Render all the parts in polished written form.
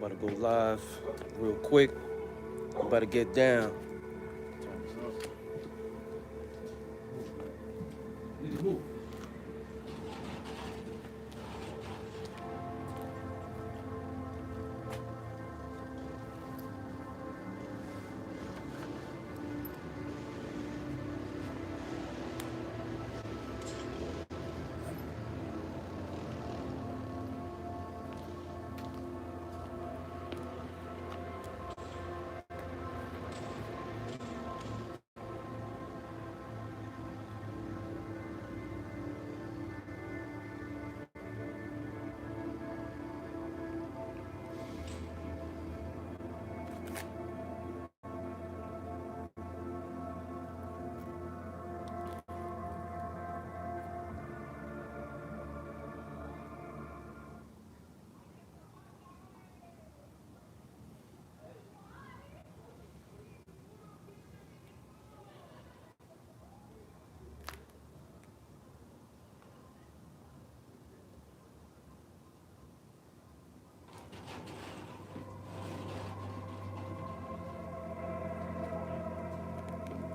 About to go live real quick. I'm about to get down. Need to move.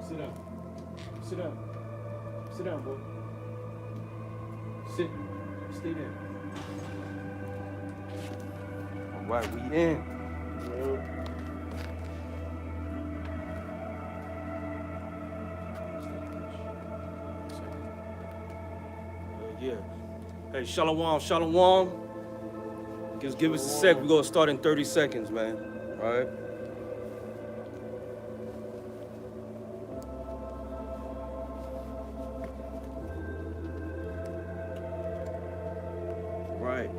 Sit down. Sit down. Sit down, boy. Sit. Stay there. All right, we in. Yeah. Hey, shalom, shalom. Just give us a sec. We're going to start in 30 seconds, man. All right? Right.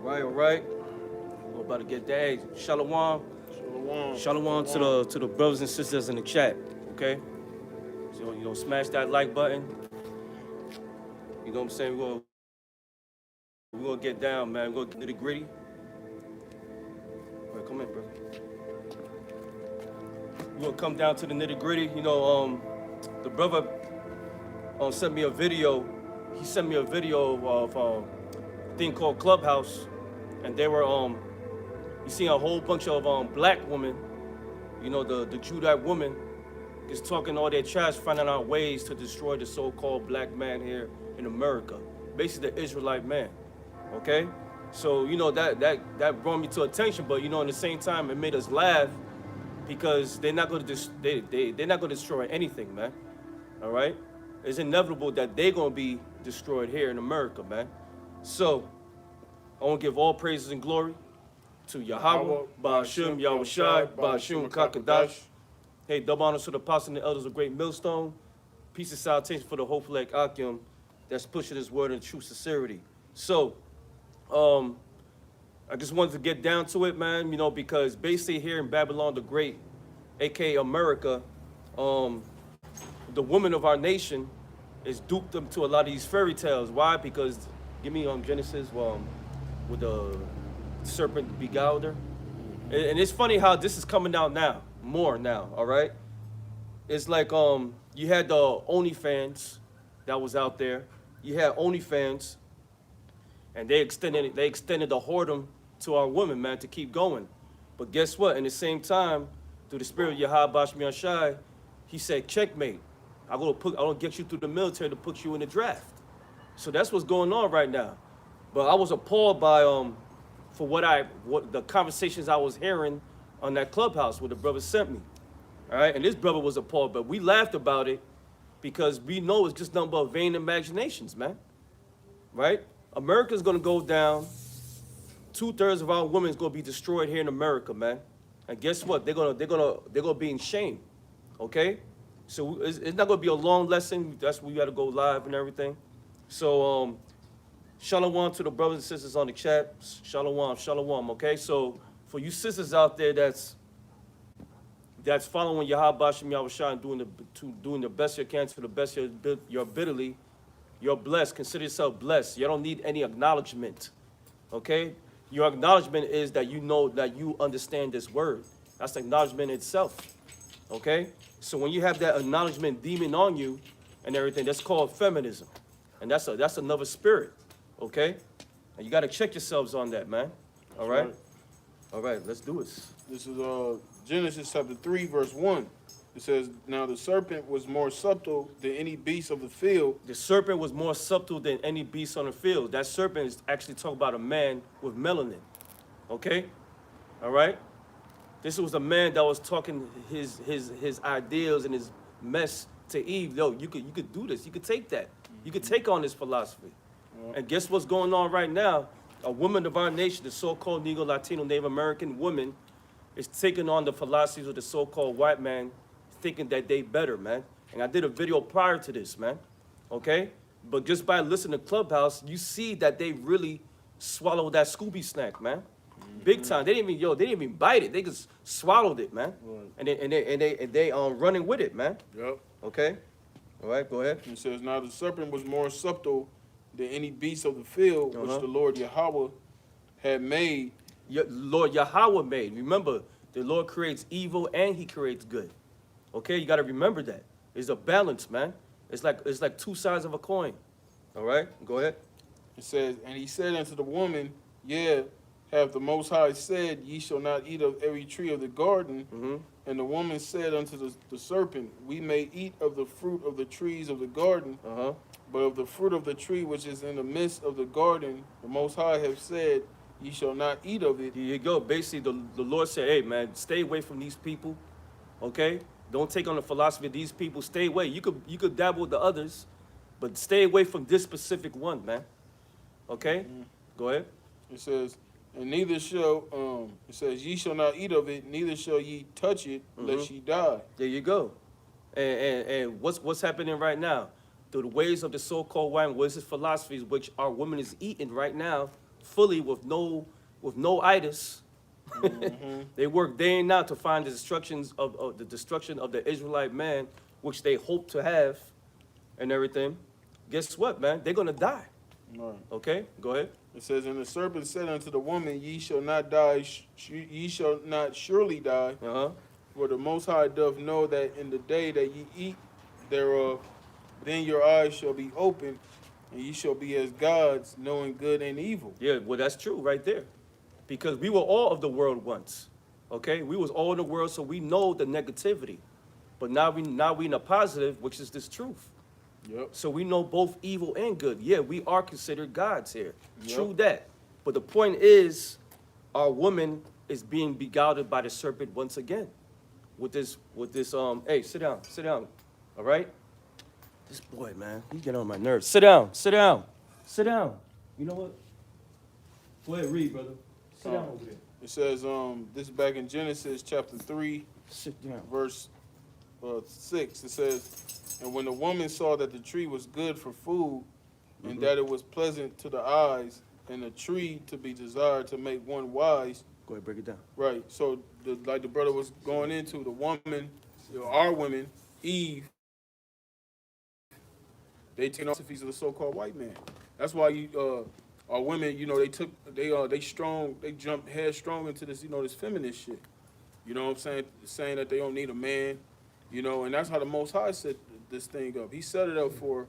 All right. We're about to get that. Shalom. Shalom to the brothers and sisters in the chat. Okay. So smash that like button. You know what I'm saying? We're gonna get down, man. We're gonna get nitty gritty. All right, come in, bro. We're gonna come down to the nitty gritty. The brother sent me a video. He sent me a video of a thing called Clubhouse, and they were you see a whole bunch of black women, the Judite women, is talking all their trash, finding out ways to destroy the so-called black man here in America, basically the Israelite man. Okay, so that brought me to attention, but in the same time it made us laugh because they're not going to they're not going to destroy anything, man. All right, it's inevitable that they're going to be destroyed here in America, man. So I want to give all praises and glory to Yahweh, Ba'ashim, Yahushai, Ba'ashim, Kakadash. Hey, double honors to the apostles and the elders of Great Millstone. Peace and salutation for the hopeful like Akim that's pushing his word in true sincerity. So, I just wanted to get down to it, man, because basically here in Babylon the Great, aka America, the woman of our nation is duped them to a lot of these fairy tales. Why? Because, give me Genesis with the serpent beguiled her. And it's funny how this is coming out now. More now, all right? It's like you had the OnlyFans that was out there. You had OnlyFans, and they extended the whoredom to our women, man, to keep going. But guess what? In the same time, through the spirit of Yahweh Bashmi Ashai, he said, checkmate. I'm gonna get you through the military to put you in the draft. So that's what's going on right now. But I was appalled by for what the conversations I was hearing on that Clubhouse where the brother sent me. All right, and this brother was appalled, but we laughed about it because we know it's just nothing but vain imaginations, man. Right? America's gonna go down. 2/3 of our women's gonna be destroyed here in America, man. And guess what? They're gonna be in shame. Okay? So it's not gonna be a long lesson. That's why we gotta go live and everything. So shalom to the brothers and sisters on the chat. Shalom, shalom. Okay, so for you sisters out there that's following Yahweh Bashim Yahushua and doing the best you can to the best of your ability, You're blessed. Consider yourself blessed. You don't need any acknowledgement. Okay? Your acknowledgement is that you know that you understand this word. That's the acknowledgement itself. Okay? So when you have that acknowledgement demon on you and everything, that's called feminism. And that's another spirit. Okay? And you got to check yourselves on that, man. All right? All right, let's do it. This is Genesis chapter 3, verse 1. It says, now the serpent was more subtle than any beast of the field. The serpent was more subtle than any beast on the field. That serpent is actually talking about a man with melanin. Okay? All right? This was a man that was talking his ideals and his mess to Eve. Yo, you could do this. You could take that. You could take on this philosophy. And guess what's going on right now? A woman of our nation, the so-called Negro, Latino, Native American woman, is taking on the philosophies of the so-called white man, thinking that they better, man. And I did a video prior to this, man. Okay? But just by listening to Clubhouse, you see that they really swallowed that Scooby snack, man. Big time. They didn't even bite it. They just swallowed it, man. Right. And they running with it, man. Yep. Okay? All right, go ahead. It says, now the serpent was more subtle than any beast of the field, which the Lord Yahweh had made. Lord Yahweh made. Remember, the Lord creates evil and he creates good. Okay, you got to remember that. It's a balance, man. It's like two sides of a coin. All right, go ahead. It says, and he said unto the woman, yeah, have the Most High said, ye shall not eat of every tree of the garden. Mm-hmm. And the woman said unto the serpent, we may eat of the fruit of the trees of the garden, but of the fruit of the tree which is in the midst of the garden, the Most High have said, ye shall not eat of it. Here you go. Basically, the Lord said, hey, man, stay away from these people, okay? Don't take on the philosophy of these people. Stay away. You could dabble with the others, but stay away from this specific one, man. Okay? Mm-hmm. Go ahead. It says, and neither shall, it says, ye shall not eat of it, neither shall ye touch it, lest ye die. There you go. And what's happening right now? Through the ways of the so-called white man, his philosophies, which our woman is eating right now, fully with no itis. Mm-hmm. They work day and night to find the destruction of the Israelite man, which they hope to have, and everything. Guess what, man? They're gonna die. Right. Okay, go ahead. It says, and the serpent said unto the woman, ye shall not die, ye shall not surely die. For the Most High doth know that in the day that ye eat thereof, then your eyes shall be opened, and ye shall be as gods, knowing good and evil. Yeah, well, that's true right there. Because we were all of the world once, okay? We was all in the world, so we know the negativity. But now we in a positive, which is this truth. Yep. So we know both evil and good. Yeah, we are considered gods here. Yep. True that. But the point is, our woman is being beguiled by the serpent once again. With this, hey, sit down, all right? This boy, man, he get on my nerves. Sit down. You know what? Go ahead, read, brother. Sit down over there. It says, this is back in Genesis chapter 3, verse 6. It says, and when the woman saw that the tree was good for food, and that it was pleasant to the eyes, and a tree to be desired to make one wise. Go ahead, break it down. Right. So, like the brother was going into, the woman, our women, Eve, they take off the feet of the so-called white man. That's why our women, they jumped headstrong into this, this feminist shit. You know what I'm saying that they don't need a man, and that's how the Most High set this thing up. He set it up for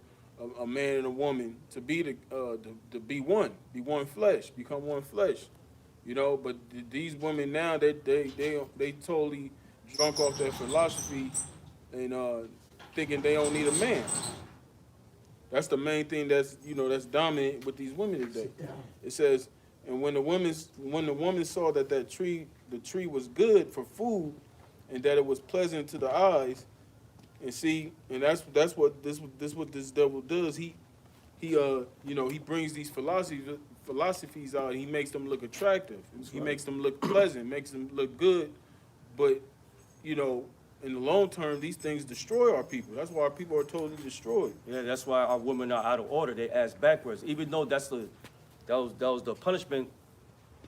a man and a woman to be to be one flesh, become one flesh. But these women now, they totally drunk off their philosophy and thinking they don't need a man. That's the main thing that's dominant with these women today. It says, and when the woman saw that the tree was good for food, and that it was pleasant to the eyes, and that's what this devil does. He brings these philosophies out. He makes them look attractive. He makes them look pleasant. Makes them look good, but in the long term, these things destroy our people. That's why our people are totally destroyed. Yeah, that's why our women are out of order. They ass backwards, even though that was the punishment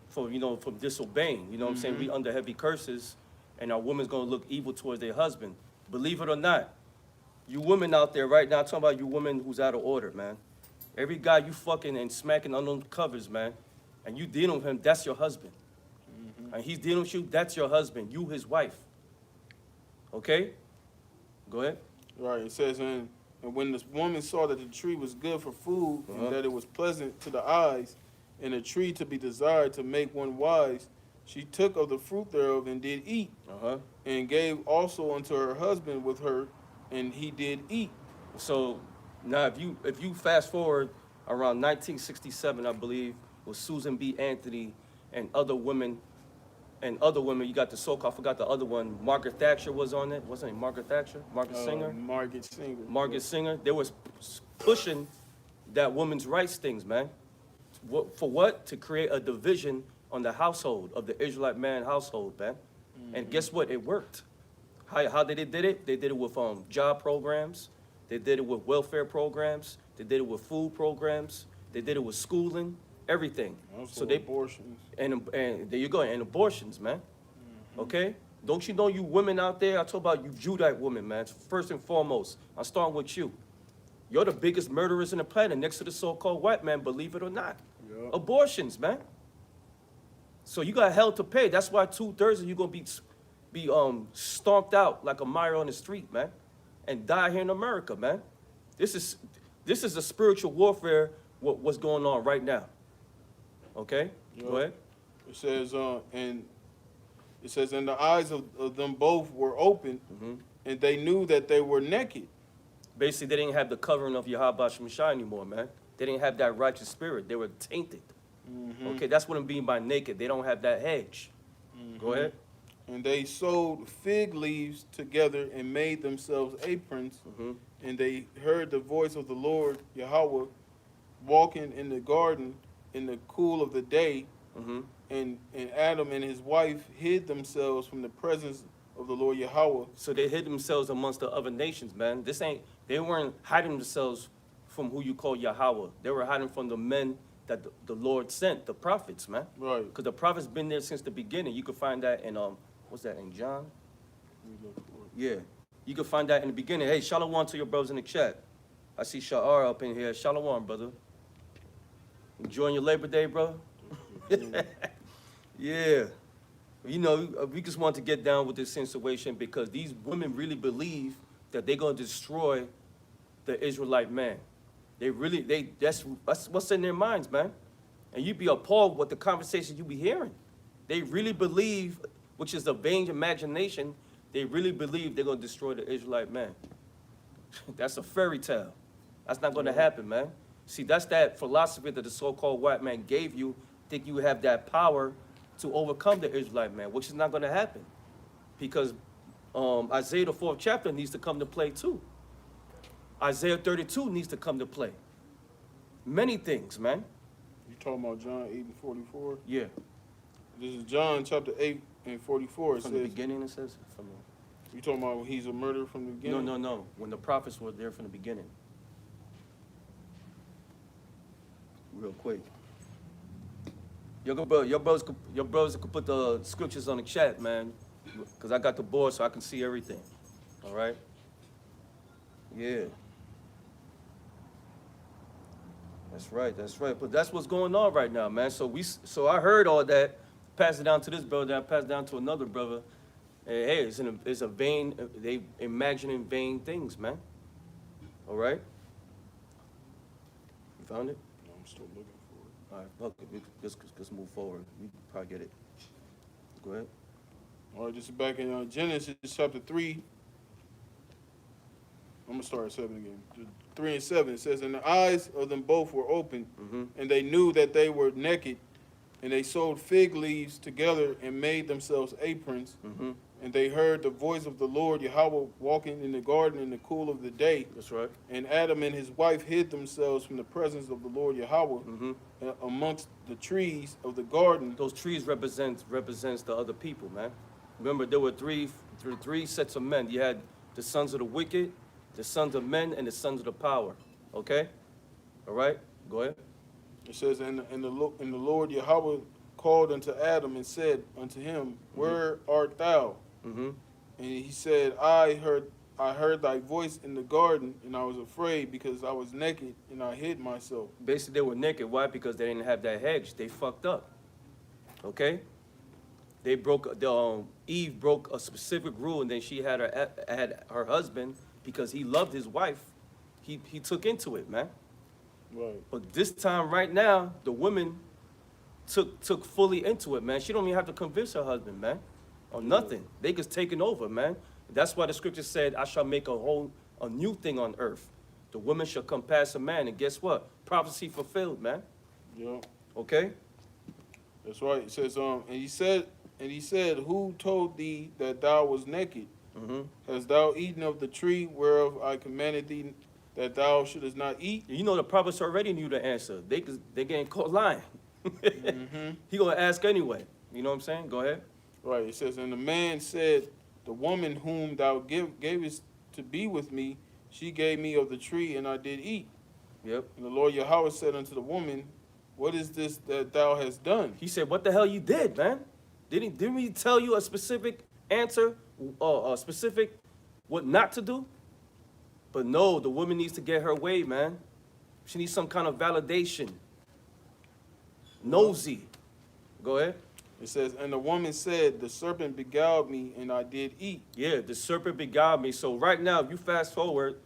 for from disobeying. You know what I'm saying? We under heavy curses, and our women's gonna look evil towards their husband. Believe it or not, you women out there right now, I'm talking about you women who's out of order, man. Every guy you fucking and smacking unknown covers, man, and you dealing with him, that's your husband. And he's dealing with you, that's your husband. You his wife. Okay? Go ahead. Right. It says, and when the woman saw that the tree was good for food, and that it was pleasant to the eyes, and a tree to be desired to make one wise, she took of the fruit thereof and did eat, and gave also unto her husband with her, and he did eat. So now if you fast forward around 1967, I believe, with Susan B. Anthony and other women, you got the so-called, I forgot the other one, Margaret Thatcher was on it. Wasn't it Margaret Thatcher? Margaret Singer? Margaret Singer. They was pushing that women's rights things, man. For what? To create a division on the household, of the Israelite man household, man. And guess what? It worked. How they did it? They did it with job programs. They did it with welfare programs. They did it with food programs. They did it with schooling, everything. Also abortions. And there you go, and abortions, man. Okay? Don't you know you women out there? I talk about you Judite women, man. First and foremost, I'm starting with you. You're the biggest murderers in the planet next to the so-called white man, believe it or not. Yep. Abortions, man. So you got hell to pay. That's why 2/3 of you gonna be stomped out like a mire on the street, man, and die here in America, man. This is a spiritual warfare. What's going on right now? Okay, Yep. Go ahead. It says, and the eyes of them both were open, and they knew that they were naked. Basically, they didn't have the covering of Yahweh Shemashah anymore, man. They didn't have that righteous spirit. They were tainted. Okay, that's what I'm being by naked. They don't have that hedge. Go ahead. And they sewed fig leaves together and made themselves aprons. And they heard the voice of the Lord Yahweh walking in the garden in the cool of the day. And Adam and his wife hid themselves from the presence of the Lord Yahweh. So they hid themselves amongst the other nations, man. They weren't hiding themselves from who you call Yahweh. They were hiding from the men that the Lord sent, the prophets, man. Right. Because the prophets been there since the beginning. You can find that in what's that, in John? Yeah. You can find that in the beginning. Hey, shalom to your brothers in the chat. I see Sha'ar up in here. Shalom, brother. Enjoying your Labor Day, brother? Yeah. You know, we just want to get down with this situation because these women really believe that they're going to destroy the Israelite man. That's what's in their minds, man. And you'd be appalled with the conversation you be hearing. They really believe, which is a vain imagination, they really believe they're going to destroy the Israelite man. That's a fairy tale. That's not going to happen, man. See, that's that philosophy that the so-called white man gave you, think you have that power to overcome the Israelite man, which is not going to happen. Because Isaiah the 4th chapter needs to come to play too. Isaiah 32 needs to come to play. Many things, man. You talking about John 8:44? Yeah. This is John chapter 8:44. It From says, the beginning, it says? You talking about he's a murderer from the beginning? No. When the prophets were there from the beginning. Real quick. Your brothers could put the scriptures on the chat, man. Because I got the board so I can see everything. All right? Yeah. That's right. But that's what's going on right now, man. So I heard all that, pass it down to this brother, I pass it down to another brother. And hey, it's a vain, they imagining vain things, man. All right? You found it? No, I'm still looking for it. All right, fuck it. Let's move forward. We can probably get it. Go ahead. All right, this is back in Genesis chapter 3. I'm going to start at 7 again. 3 and 7, it says, and the eyes of them both were open, and they knew that they were naked, and they sewed fig leaves together and made themselves aprons. And they heard the voice of the Lord Yahweh walking in the garden in the cool of the day. That's right. And Adam and his wife hid themselves from the presence of the Lord Yahweh amongst the trees of the garden. Those trees represents the other people, man. Remember, there were three sets of men. You had the sons of the wicked, the sons of men, and the sons of the power. Okay? All right? Go ahead. It says, and the Lord Yahweh called unto Adam and said unto him, where art thou? And he said, I I heard thy voice in the garden, and I was afraid because I was naked, and I hid myself. Basically, they were naked. Why? Because they didn't have that hedge. They fucked up. Okay? They broke, Eve broke a specific rule, and then she had her husband, because he loved his wife, he took into it, man. Right. But this time, right now, the woman took fully into it, man. She don't even have to convince her husband, man, or nothing. They just taking over, man. That's why the scripture said, I shall make a new thing on earth. The woman shall come past a man, and guess what? Prophecy fulfilled, man. Yeah. Okay? That's right. It says, and he said, who told thee that thou was naked? Mm-hmm. Hast thou eaten of the tree whereof I commanded thee that thou shouldest not eat? You know the prophets already knew the answer. They getting caught lying. Mm-hmm. He gonna ask anyway. You know what I'm saying? Go ahead. Right. It says, and the man said, the woman whom thou gavest to be with me, she gave me of the tree, and I did eat. Yep. And the Lord Yahweh said unto the woman, what is this that thou hast done? He said, what the hell you did, man? Didn't we tell you a specific answer, a specific what not to do? But no, the woman needs to get her way, man. She needs some kind of validation. Nosy. Go ahead. It says, and the woman said, the serpent beguiled me, and I did eat. Yeah, the serpent beguiled me. So right now, if you fast forward,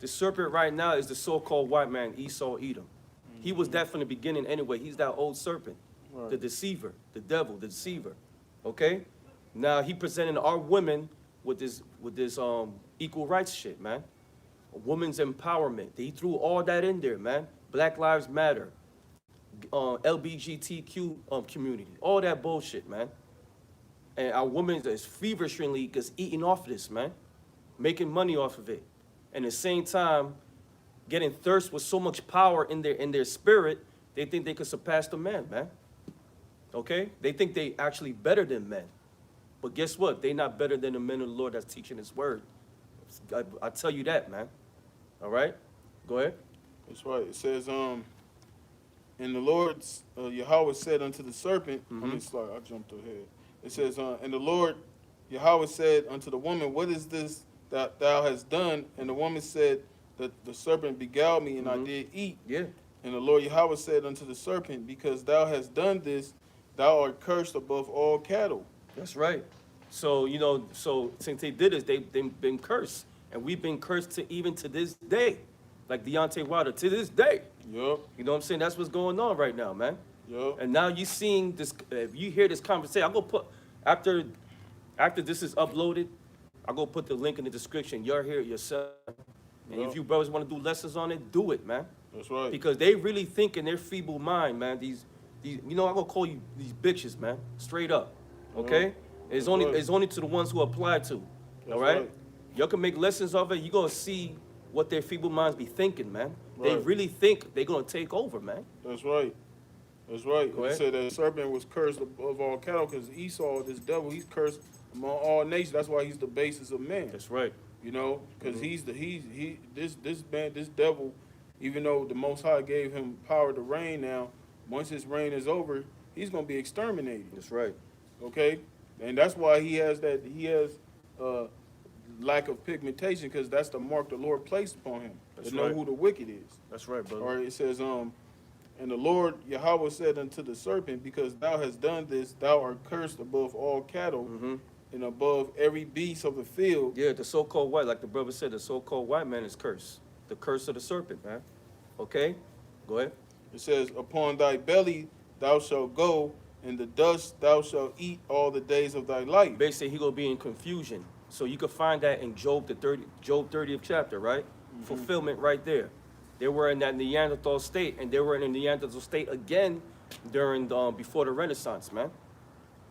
the serpent right now is the so-called white man, Esau, Edom. He was that from the beginning anyway. He's that old serpent, Right. the deceiver, the devil, the deceiver. Okay? Now he presenting our women with this equal rights shit, man. A woman's empowerment. He threw all that in there, man. Black Lives Matter, LGBTQ community, all that bullshit, man. And our women is feverishly just eating off of this, man, making money off of it, and at the same time, getting thirst with so much power in their spirit, they think they could surpass the man, man. Okay? They think they actually better than men. But guess what? They not better than the men of the Lord that's teaching his word. I tell you that, man. All right? Go ahead. That's right. It says, and the Lord Yahweh said unto the serpent, I jumped ahead. It says, and the Lord Yahweh said unto the woman, what is this that thou hast done? And the woman said, that the serpent beguiled me, and I did eat. Yeah. And the Lord Yahweh said unto the serpent, because thou hast done this, thou art cursed above all cattle. That's right. So, since they did this, they've been cursed. And we've been cursed even to this day. Like Deontay Wilder, to this day. Yup. You know what I'm saying? That's what's going on right now, man. Yup. And now you seeing this, if you hear this conversation, I'll go put, after this is uploaded, I'll go put the link in the description. You'll hear it yourself. And if you brothers want to do lessons on it, do it, man. That's right. Because they really think in their feeble mind, man, these I'm gonna call you these bitches, man. Straight up. Okay? It's only to the ones who apply to. All right? Y'all can make lessons of it. You're gonna see what their feeble minds be thinking, man. They really think they're gonna take over, man. That's right. That's right. Go It ahead. said that the serpent was cursed above all cattle, because Esau, this devil, he's cursed among all nations. That's why he's the basis of man. That's right. You know, because this devil, even though the Most High gave him power to reign now, once his reign is over, he's gonna be exterminated. That's right. Okay, and that's why he has lack of pigmentation, because that's the mark the Lord placed upon him. That's to know right. who the wicked is. That's right, brother. Or it says, and the Lord Yahweh said unto the serpent, because thou hast done this, thou art cursed above all cattle, and above every beast of the field. Yeah, the so-called white, like the brother said, the so-called white man is cursed. The curse of the serpent, man. Okay? Go ahead. It says, upon thy belly thou shalt go, and the dust thou shalt eat all the days of thy life. Basically, he gonna be in confusion. So you can find that in Job 30th chapter, right? Fulfillment right there. They were in that Neanderthal state, and they were in a Neanderthal state again during before the Renaissance, man.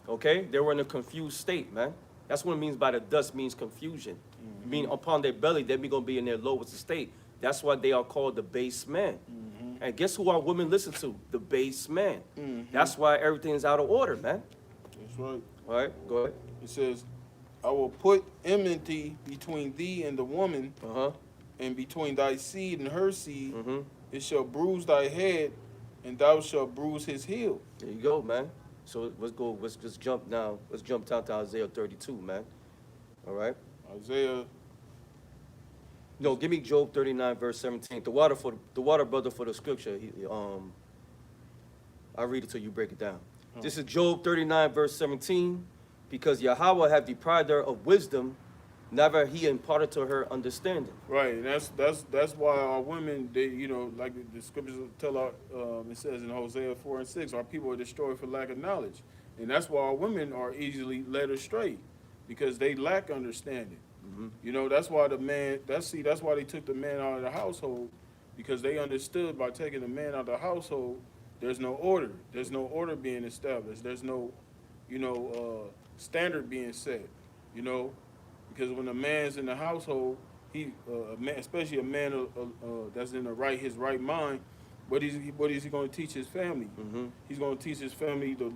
Okay? They were in a confused state, man. That's what it means by the dust means confusion. Meaning upon their belly, they're gonna be in their lowest estate. That's why they are called the base man. And guess who our women listen to? The base man. That's why everything's out of order, man. That's right. All right, go ahead. It says, I will put enmity between thee and the woman, and between thy seed and her seed. It shall bruise thy head, and thou shalt bruise his heel. There you go, man. So let's just jump now. Let's jump down to Isaiah 32, man. All right? Isaiah No, give me Job 39, verse 17. The water brother for the scripture. I'll read it till you break it down. Oh. This is Job 39, verse 17. Because Yahweh have deprived her of wisdom, never he imparted to her understanding. Right, and that's why our women, they, you know, like the scriptures tell our, it says in Hosea 4 and 6, our people are destroyed for lack of knowledge, and that's why our women are easily led astray, because they lack understanding. Mm-hmm. You know, that's why that's why they took the man out of the household, because they understood by taking the man out of the household, there's no order being established, there's no, you know, standard being set, you know. Because when a man's in the household, especially a man that's in his right mind, what is he going to teach his family? Mm-hmm. He's going to teach his family the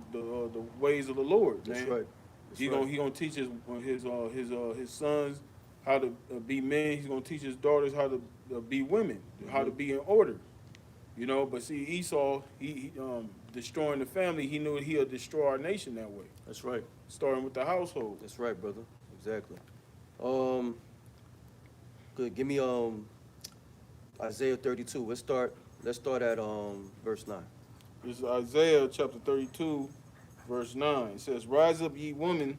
ways of the Lord. That's man. right. He's going to teach his sons how to be men. He's going to teach his daughters how to be women, how to be in order. You know, but see, Esau, he destroying the family. He knew he'll destroy our nation that way. That's right. Starting with the household. That's right, brother. Exactly. Good. Give me Isaiah 32. Let's start at verse 9. This is Isaiah chapter 32, verse 9. It says, "Rise up, ye women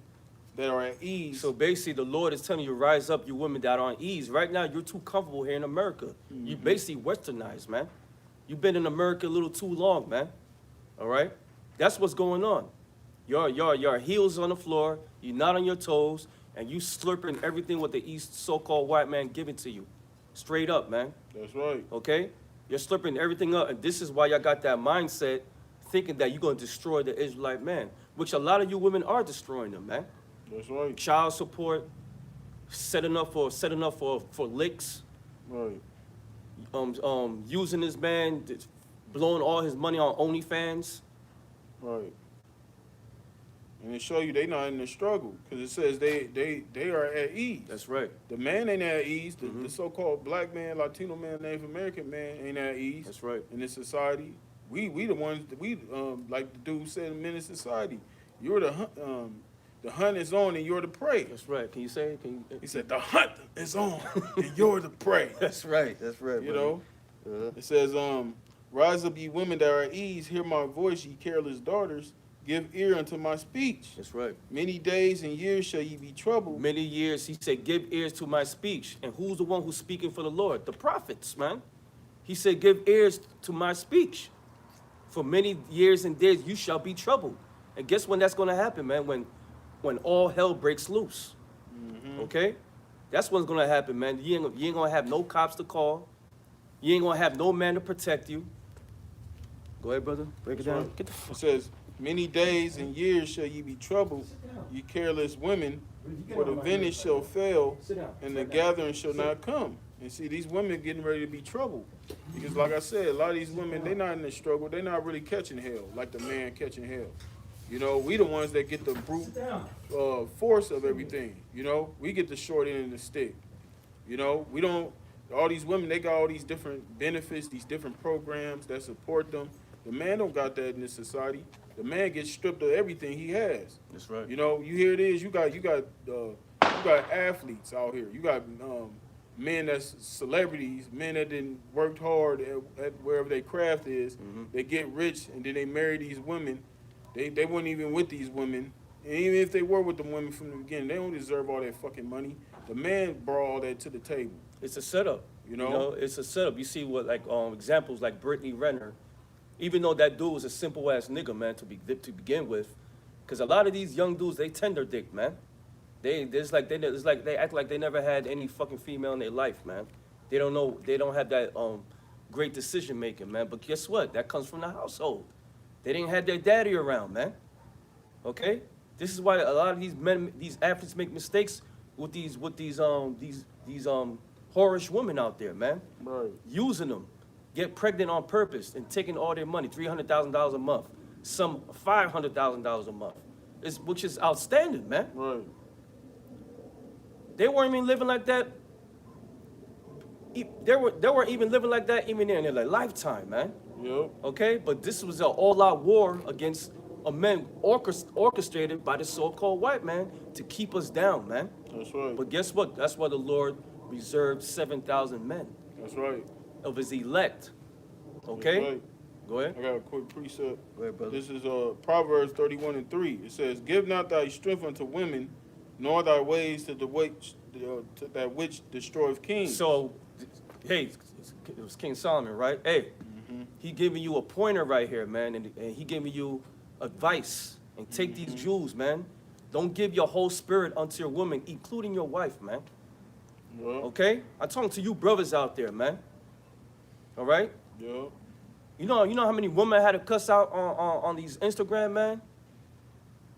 that are at ease." So basically, the Lord is telling you, rise up, you women that are on ease. Right now, you're too comfortable here in America. Mm-hmm. You basically westernized, man. You've been in America a little too long, man. All right? That's what's going on. Your heels on the floor, you're not on your toes, and you slurping everything what the East so-called white man giving to you. Straight up, man. That's right. Okay? You're slurping everything up, and this is why y'all got that mindset thinking that you're going to destroy the Israelite man, which a lot of you women are destroying them, man. That's right. Child support, setting up for licks, Right. using this man, blowing all his money on OnlyFans. Right. And it show you they not in the struggle, because it says they are at ease. That's right. The man ain't at ease. The so-called black man, Latino man, Native American man ain't at ease. That's right. In this society, we the ones that like the dude said in Men in Society, you're the hunt is on and you're the prey. That's right. Can you say it? He said the hunt is on and you're the prey. That's right. That's right. You brother. know, it says, "Rise up, ye women that are at ease, hear my voice, ye careless daughters. Give ear unto my speech. That's right. Many days and years shall ye be troubled." Many years, he said, give ears to my speech. And who's the one who's speaking for the Lord? The prophets, man. He said, give ears to my speech. For many years and days, you shall be troubled. And guess when that's going to happen, man? When all hell breaks loose. Mm-hmm. Okay? That's what's going to happen, man. You ain't going to have no cops to call. You ain't going to have no man to protect you. Go ahead, brother. Break it down. Right. Get the It says, "Many days and years shall ye be troubled, ye careless women, for the vintage shall fail, and the gathering shall not come." And see, these women getting ready to be troubled. Because like I said, a lot of these women, they're not in the struggle. They're not really catching hell like the man catching hell. You know, we the ones that get the brute force of everything. You know, we get the short end of the stick. You know, we don't, all these women, they got all these different benefits, these different programs that support them. The man don't got that in this society. The man gets stripped of everything he has. That's right. You know, you hear it is, you got athletes out here. You got men that's celebrities, men that didn't worked hard at wherever their craft is. Mm-hmm. They get rich and then they marry these women. They weren't even with these women. And even if they were with the women from the beginning, they don't deserve all that fucking money. The man brought all that to the table. It's a setup. You know? It's a setup. You see what examples like Brittany Renner, even though that dude was a simple ass nigga, man, to begin with, because a lot of these young dudes, they tender dick, man. They act like they never had any fucking female in their life, man. They don't know. They don't have that great decision making, man. But guess what? That comes from the household. They didn't have their daddy around, man. Okay? This is why a lot of these athletes make mistakes with these whorish women out there, man. Right. Using them, get pregnant on purpose and taking all their money, $300,000 a month, some $500,000 a month, which is outstanding, man. Right. They weren't even living like that. They weren't even living like that even in their lifetime, man. Yep. Okay, but this was an all-out war against a man orchestrated by the so-called white man to keep us down, man. That's right. But guess what? That's why the Lord reserved 7,000 men That's right. of his elect. Okay? That's right. Go ahead. I got a quick precept. Go ahead, brother. This is Proverbs 31:3. It says, "Give not thy strength unto women, nor thy ways to to that which destroyeth kings." So, hey, it was King Solomon, right? Hey, he giving you a pointer right here, man, and he giving you advice. And take these jewels, man. Don't give your whole spirit unto your woman, including your wife, man. Yeah. Okay? I'm talking to you brothers out there, man. All right? Yeah. You know how many women had to cuss out on these Instagram, man?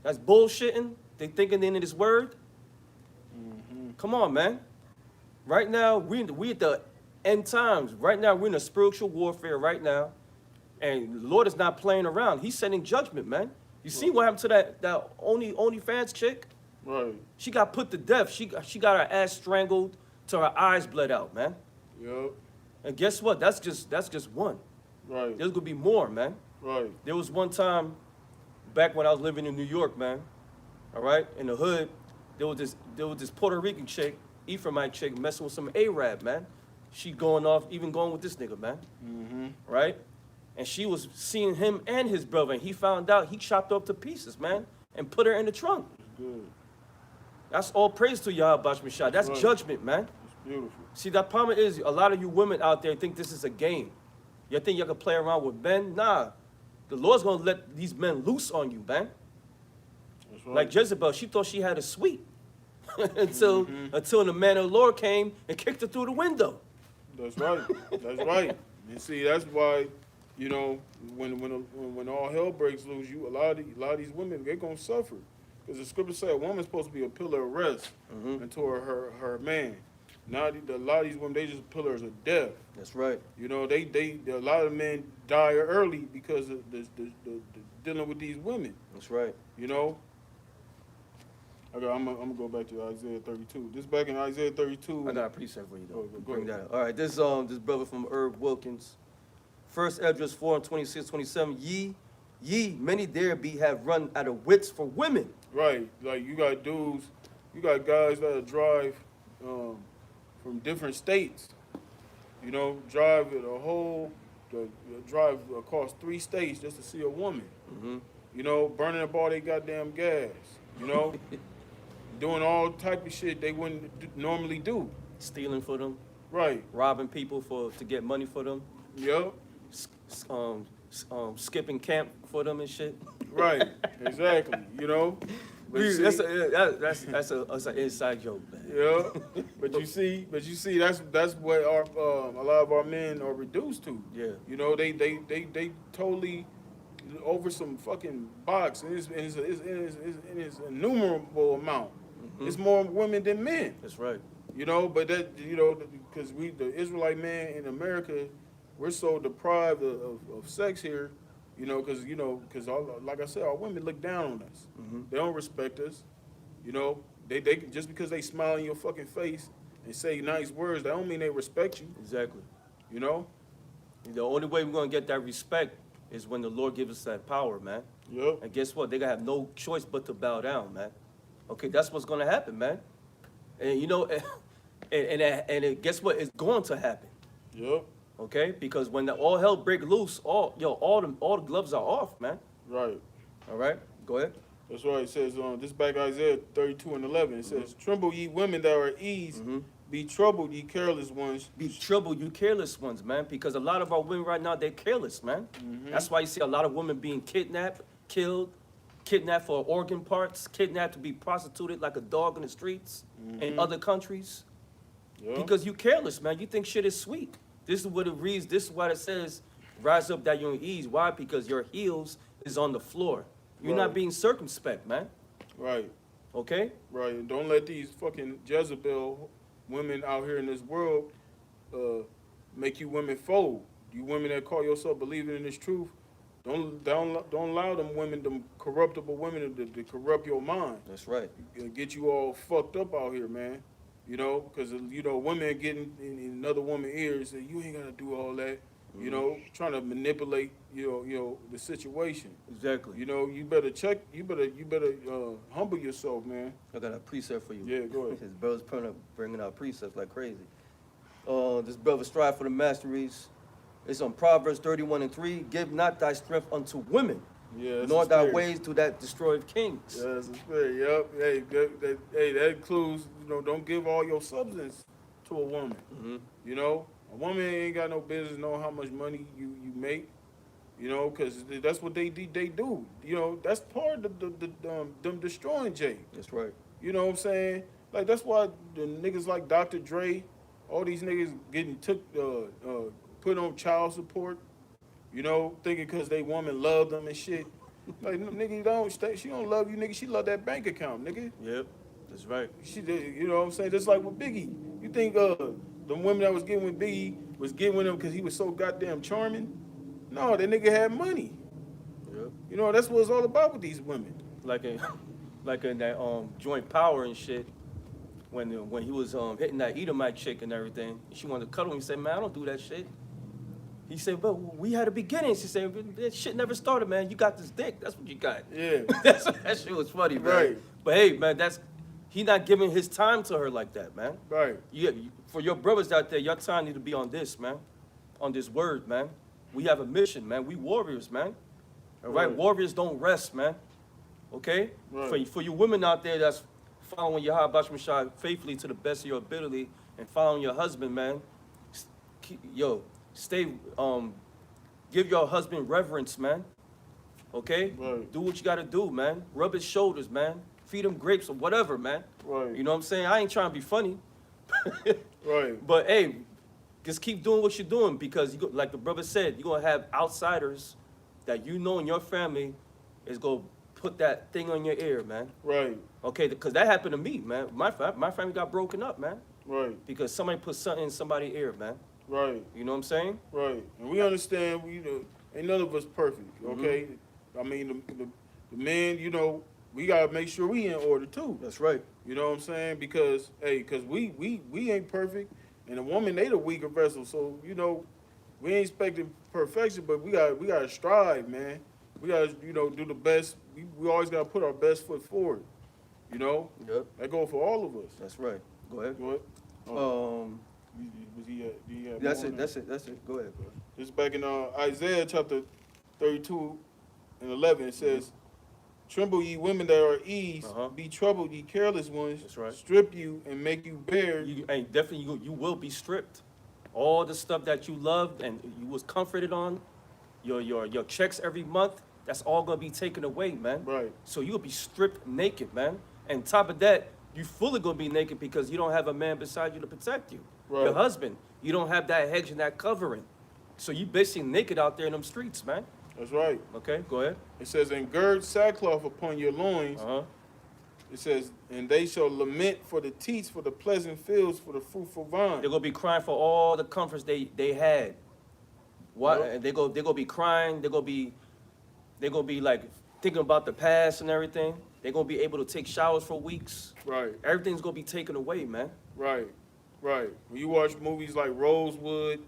That's bullshitting. They thinking they in this word. Come on, man. Right now, we at the end times. Right now, we're in a spiritual warfare right now. And the Lord is not playing around. He's sending judgment, man. You see what happened to that OnlyFans chick? Right. She got put to death. She got her ass strangled till her eyes bled out, man. Yeah. And guess what? That's just one. Right. There's gonna be more, man. Right. There was one time back when I was living in New York, man. All right, in the hood, there was this Puerto Rican chick, Ephraimite chick, messing with some Arab, man. She going with this nigga, man. Right? And she was seeing him and his brother, and he found out. He chopped her up to pieces, man, and put her in the trunk. Good. That's all praise to Yahweh Bashmashah. That's right. judgment, man. It's beautiful. See, the problem is a lot of you women out there think this is a game. You think you can play around with men? Nah. The Lord's going to let these men loose on you, man. That's right. Like Jezebel, she thought she had a sweet until the man of the Lord came and kicked her through the window. That's right. That's right. And see, that's why, you know, when all hell breaks loose, a lot of these women, they're gonna suffer, because the scripture said a woman's supposed to be a pillar of rest until her man. Now a lot of these women, they just pillars of death. That's right. You know, a lot of men die early because of the dealing with these women. That's right. You know. Okay, I'm gonna go back to Isaiah 32. This back in Isaiah 32. I got a precept for you though. Go Bring ahead. that up. All right, this brother from Herb Wilkins. 1 Esdras 4:26-27. Ye, many there be have run out of wits for women. Right, like you got dudes, you got guys that drive from different states. You know, drive across 3 states just to see a woman. You know, burning up all their goddamn gas. You know, doing all type of shit they wouldn't normally do. Stealing for them. Right. Robbing people to get money for them. Yep. Skipping camp for them and shit. Right. Exactly. You know. But see, That's an inside joke, man. yeah. But you see, that's what a lot of our men are reduced to. Yeah. You know, they totally over some fucking box, and it's innumerable amount. It's more women than men. That's right. You know, but that, you know, because the Israelite man in America, we're so deprived of sex here, you know, because like I said, our women look down on us. They don't respect us. You know, they just because they smile in your fucking face and say nice words, that don't mean they respect you. Exactly. You know. The only way we're gonna get that respect is when the Lord gives us that power, man. Yep. And guess what? They're gonna have no choice but to bow down, man. Okay, that's what's gonna happen, man. And you know, guess what? It's going to happen. Yep. Okay, because when all hell break loose, all the gloves are off, man. Right. All right, go ahead. That's right. It says, this back Isaiah 32:11. It says, "Tremble ye women that are at ease, be troubled ye careless ones." Be troubled, you careless ones, man. Because a lot of our women right now, they're careless, man. That's why you see a lot of women being kidnapped, killed, kidnapped for organ parts, kidnapped to be prostituted like a dog in the streets in other countries. Yeah. Because you careless, man. You think shit is sweet. This is what it reads. This is what it says. Rise up that you're at ease. Why? Because your heels is on the floor. You're not being circumspect, man. Right. Okay? Right. And don't let these fucking Jezebel women out here in this world make you women fold. You women that call yourself believing in this truth, don't allow them women, them corruptible women, to corrupt your mind. That's right. Get you all fucked up out here, man. You know, because, you know, women getting in another woman's ears, say, you ain't got to do all that. you know, trying to manipulate, you know, the situation. Exactly. You know, you better check. You better humble yourself, man. I got a precept for you. Yeah, go ahead. His brother's bringing out precepts like crazy. This brother strive for the masteries. It's on Proverbs 31:3. Give not thy strength unto women, Yeah, nor thy ways to that destroy of kings. Yeah, that's a spirit. Yep. Hey, that includes, you know, don't give all your substance to a woman. Mm-hmm. You know, a woman ain't got no business knowing how much money you make. You know, because that's what they do. You know, that's part of them destroying Jay. That's right. You know what I'm saying? Like, that's why the niggas like Dr. Dre, all these niggas getting put on child support, you know, thinking because they woman love them and shit. Like, nigga, she don't love you, nigga. She love that bank account, nigga. Yep, that's right. You know what I'm saying? Just like with Biggie. You think the women that was getting with Biggie was getting with him because he was so goddamn charming? No, that nigga had money. Yep. You know, that's what it's all about with these women. Like in that joint power and shit. When he was hitting that Edomite chick and everything, she wanted to cuddle him. He said, "Man, I don't do that shit." He said, "But we had a beginning." She said, "That shit never started, man. You got this dick. That's what you got." Yeah. That shit was funny, man. Right. But hey, man, he not giving his time to her like that, man. Right. For your brothers out there, your time need to be on this, man. On this word, man. We have a mission, man. We warriors, man. All right? Warriors don't rest, man. Okay? Right. For you women out there that's following Yahweh Basham Shai faithfully to the best of your ability and following your husband, man, give your husband reverence, man. Okay? Right. Do what you got to do, man. Rub his shoulders, man. Feed him grapes or whatever, man. Right. You know what I'm saying? I ain't trying to be funny. Right. But, hey, just keep doing what you're doing because, like the brother said, you're going to have outsiders that you know in your family is going to put that thing on your ear, man. Right. Okay, because that happened to me, man. My family got broken up, man. Right. Because somebody put something in somebody's ear, man. Right. You know what I'm saying? Right. And we understand, you know, ain't none of us perfect, okay? I mean, the men, you know, we got to make sure we in order, too. That's right. You know what I'm saying? Because, hey, because we ain't perfect, and the woman, they the weaker vessel. So, you know, we ain't expecting perfection, but we got to strive, man. We got to, you know, do the best. We always got to put our best foot forward, you know? Yep. That go for all of us. That's right. Go ahead. Go ahead. Do you have That's more it. on That's it. Go ahead, bro. This is back in Isaiah chapter 32:11. It says, "Tremble ye women that are at ease, be troubled ye careless ones. That's right. Strip you and make you bare." You will be stripped. All the stuff that you loved and you was comforted on, your checks every month, that's all gonna be taken away, man. Right. So you'll be stripped naked, man. And top of that, you fully gonna be naked because you don't have a man beside you to protect you. Right. Your husband. You don't have that hedge and that covering. So you basically naked out there in them streets, man. That's right. Okay, go ahead. It says, "And gird sackcloth upon your loins." It says, "And they shall lament for the teats, for the pleasant fields, for the fruitful vine." They're gonna be crying for all the comforts they had. What? Yep. They're gonna be crying. They're gonna be like thinking about the past and everything. They're gonna be able to take showers for weeks. Right. Everything's gonna be taken away, man. Right. Right. When you watch movies like Rosewood,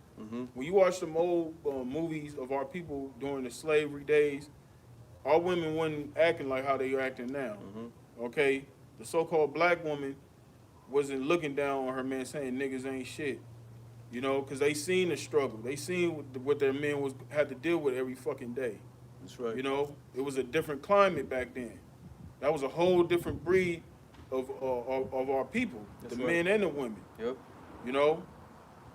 when you watch some old movies of our people during the slavery days, our women wasn't acting like how they are acting now. Okay? The so-called black woman wasn't looking down on her man saying niggas ain't shit. You know, because they seen the struggle. They seen what their men had to deal with every fucking day. That's right. You know, it was a different climate back then. That was a whole different breed of our people, That's the right. men and the women. Yep. You know,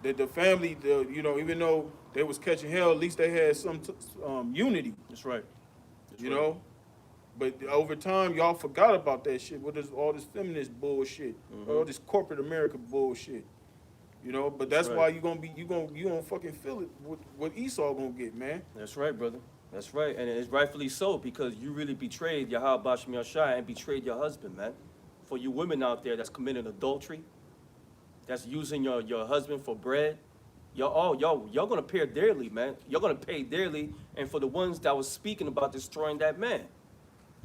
the family, you know, even though they was catching hell, at least they had some unity. That's right. You know, but over time, y'all forgot about that shit. What is all this feminist bullshit, all this corporate America bullshit? You know, but that's why you gonna fucking feel it. What Esau gonna get, man? That's right, brother. That's right, and it's rightfully so because you really betrayed Yahweh Basham Yashai and betrayed your husband, man. For you women out there that's committing adultery, that's using your husband for bread, y'all gonna pay dearly, man. You're gonna pay dearly, and for the ones that was speaking about destroying that man,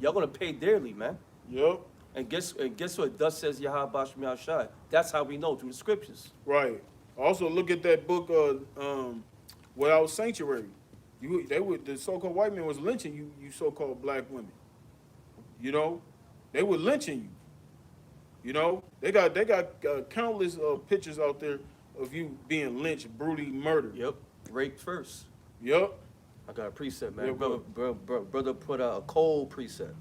y'all gonna pay dearly, man. Yep. And guess what? Thus says Yahweh Basham Yashai. That's how we know through the scriptures. Right. Also, look at that book, without sanctuary. The so-called white man was lynching you so-called black women. You know, they were lynching you. You know, they got countless pictures out there of you being lynched, brutally murdered. Yep. Rape first. Yep. I got a precept, man. Yeah, Brother put out a cold precept.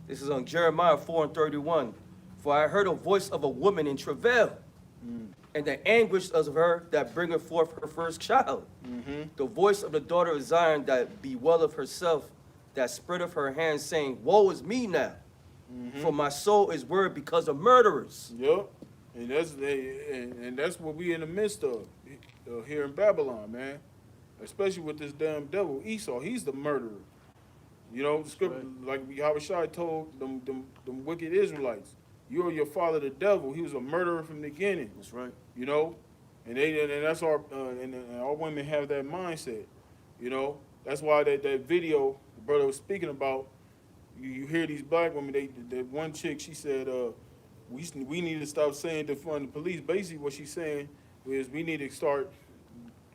This is on Jeremiah 4:31. For I heard a voice of a woman in travail, and the anguish of her that bringeth forth her first child. The voice of the daughter of Zion that bewelleth herself, that spreadeth her hands, saying, Woe is me now, for my soul is worried because of murderers. Yep. And that's what we in the midst of here in Babylon, man. Especially with this damn devil Esau. He's the murderer. You know, the scripture, like Yahushua told them wicked Israelites, you are your father the devil. He was a murderer from the beginning. That's right. You know, and that's our and our women have that mindset. You know, that's why that video the brother was speaking about. You hear these black women. That one chick, she said, we need to stop saying defund the police. Basically, what she's saying is we need to start.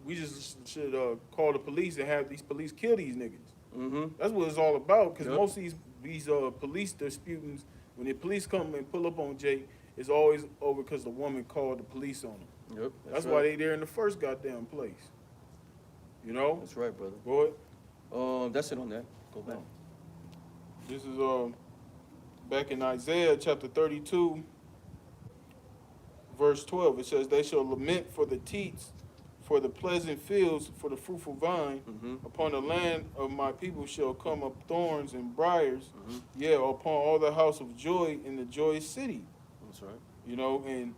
We just should call the police and have these police kill these niggas. That's what it's all about. Because most of these police disputings, when the police come and pull up on Jake, it's always over because the woman called the police on them. Yep. That's why they there in the first goddamn place. You know? That's right, brother. Go ahead. That's it on that. Go back. This is back in Isaiah chapter 32, verse 12. It says, they shall lament for the teats, for the pleasant fields, for the fruitful vine. Upon the land of my people shall come up thorns and briars. Yeah, upon all the house of joy in the joyous city. That's right. You know, and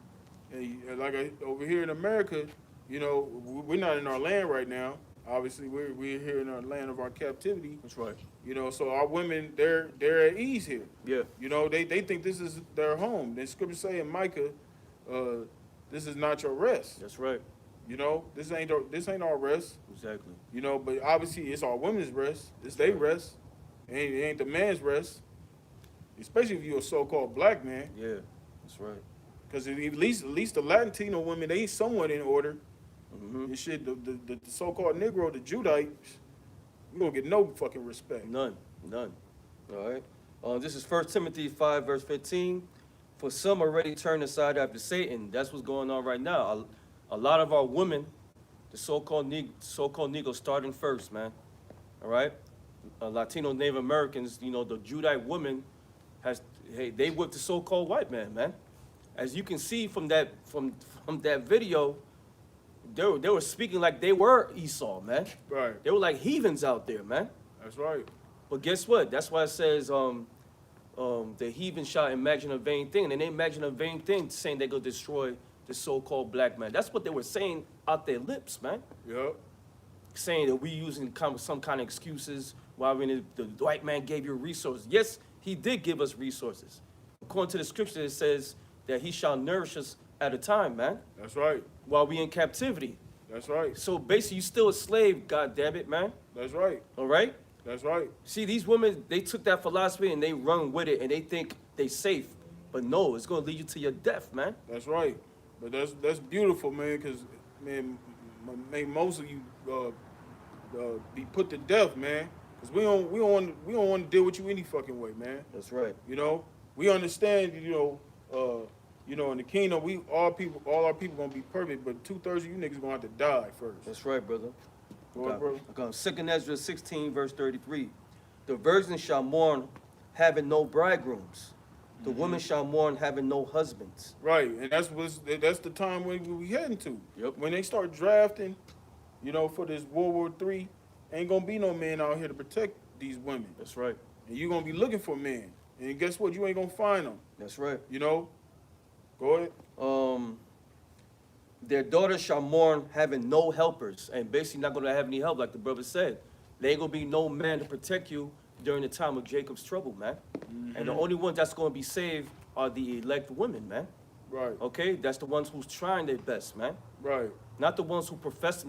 like over here in America, you know, we're not in our land right now. Obviously, we're here in our land of our captivity. That's right. You know, so our women, they're at ease here. Yeah. You know, they think this is their home. The scripture say in Micah, this is not your rest. That's right. You know, this ain't our rest. Exactly. You know, but obviously it's our women's rest. It's their rest. It ain't the man's rest. Especially if you're a so-called black man. Yeah. That's right. Because at least the Latino women, they somewhat in order. And shit, the so-called Negro, the Judites, we don't get no fucking respect. None. All right. This is 1 Timothy 5, verse 15. For some already turned aside after Satan. That's what's going on right now. A lot of our women, the so-called Negroes, starting first, man. All right. Latino Native Americans, you know, the Judite woman they whipped the so-called white man. As you can see from that video, they were speaking like they were Esau, man. Right. They were like heathens out there, man. That's right. But guess what? That's why it says the heathen shall imagine a vain thing. And they imagine a vain thing saying they're going to destroy the so-called black man. That's what they were saying out their lips, man. Yep. Saying that we using some kind of excuses while the white man gave you resources. Yes, he did give us resources. According to the scripture, it says that he shall nourish us at a time, man. That's right. While we in captivity. That's right. So basically, you still a slave, God damn it, man. That's right. All right? That's right. See, these women, they took that philosophy and they run with it and they think they safe. But no, it's going to lead you to your death, man. That's right. But that's beautiful, man, because, man, most of you be put to death, man. Because we don't want to deal with you any fucking way, man. That's right. You know? We understand, you know, in the kingdom, all our people gonna be perfect, but 2/3 of you niggas gonna have to die first. That's right, brother. Go ahead, brother. Okay. 2 Ezra 16, verse 33. The virgins shall mourn, having no bridegrooms. The women shall mourn, having no husbands. Right, and that's the time when we heading to. Yep. When they start drafting, you know, for this World War III, ain't gonna be no man out here to protect these women. That's right. And you gonna be looking for men. And guess what? You ain't gonna find them. That's right. You know? Go ahead. Their daughters shall mourn, having no helpers, and basically not going to have any help, like the brother said. There ain't going to be no man to protect you during the time of Jacob's trouble, man. And the only ones that's going to be saved are the elect women, man. Right. Okay? That's the ones who's trying their best, man. Right. Not the ones who profess